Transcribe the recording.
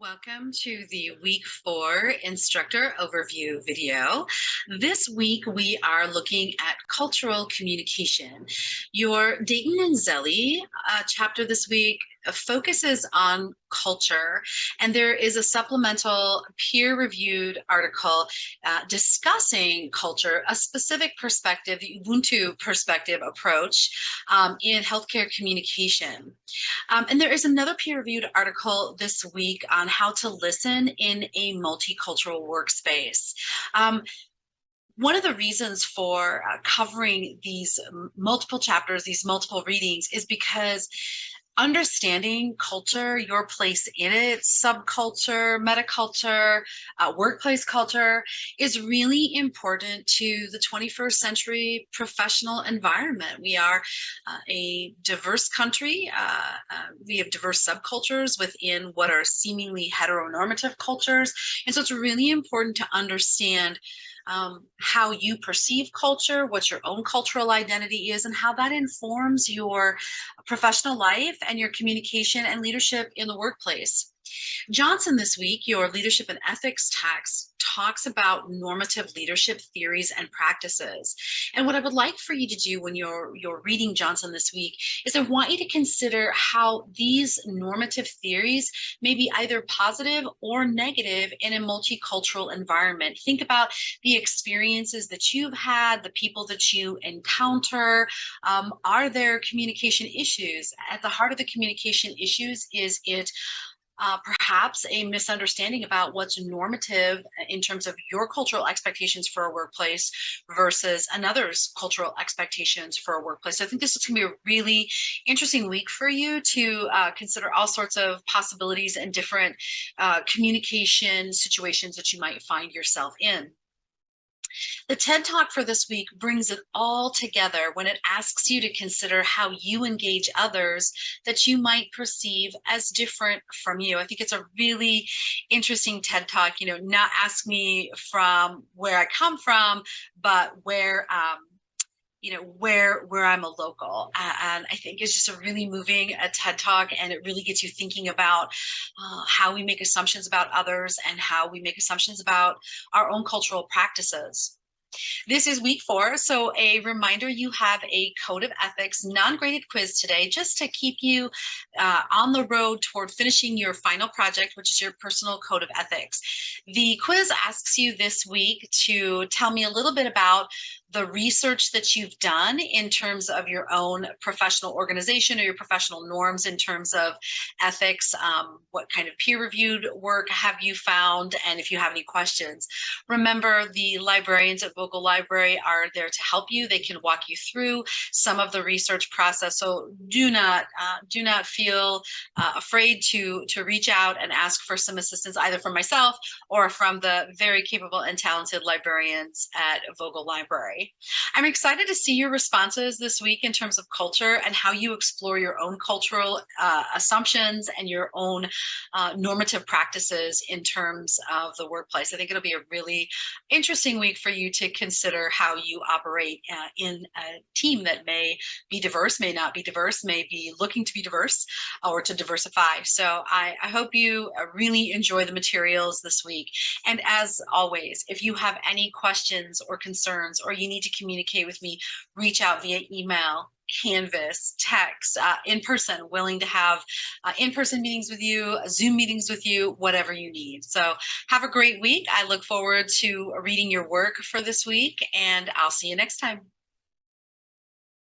Welcome to the week 4 instructor overview video. This week we are looking at cultural communication. Your Dayton and Zelli chapter this week focuses on culture, and there is a supplemental peer-reviewed article discussing culture, a specific perspective, the Ubuntu perspective approach in healthcare communication. And there is another peer-reviewed article this week on how to listen in a multicultural workspace. One of the reasons for covering these multiple chapters, these multiple readings, is because understanding culture, your place in it, subculture, metaculture, workplace culture is really important to the 21st century professional environment. We are a diverse country. We have diverse subcultures within what are seemingly heteronormative cultures. And so it's really important to understand how you perceive culture, what your own cultural identity is, and how that informs your professional life and your communication and leadership in the workplace. Johnson this week, your leadership and ethics text, talks about normative leadership theories and practices. And what I would like for you to do when you're reading Johnson this week is I want you to consider how these normative theories may be either positive or negative in a multicultural environment. Think about the experiences that you've had, the people that you encounter. Are there communication issues? At the heart of the communication issues is it perhaps a misunderstanding about what's normative in terms of your cultural expectations for a workplace versus another's cultural expectations for a workplace. So I think this is going to be a really interesting week for you to consider all sorts of possibilities and different communication situations that you might find yourself in. The TED Talk for this week brings it all together when it asks you to consider how you engage others that you might perceive as different from you. I think it's a really interesting TED Talk, not ask me from where I come from, but where where I'm a local. And I think it's just a really moving TED Talk, and it really gets you thinking about how we make assumptions about others and how we make assumptions about our own cultural practices. This is week 4, so a reminder, you have a code of ethics non-graded quiz today just to keep you on the road toward finishing your final project, which is your personal code of ethics. The quiz asks you this week to tell me a little bit about the research that you've done in terms of your own professional organization or your professional norms in terms of ethics. What kind of peer-reviewed work have you found? And if you have any questions, remember the librarians at Vocal Library are there to help you. They can walk you through some of the research process. So do not feel afraid to reach out and ask for some assistance either from myself or from the very capable and talented librarians at Vogel Library. I'm excited to see your responses this week in terms of culture and how you explore your own cultural assumptions and your own normative practices in terms of the workplace. I think it'll be a really interesting week for you to consider how you operate in a team that may be diverse, may not be diverse, may be looking to be diverse or to diversify. So I hope you really enjoy the materials this week. And as always, if you have any questions or concerns or you need to communicate with me, reach out via email, Canvas, text, in person, willing to have in-person meetings with you, Zoom meetings with you, whatever you need. So have a great week. I look forward to reading your work for this week, and I'll see you next time.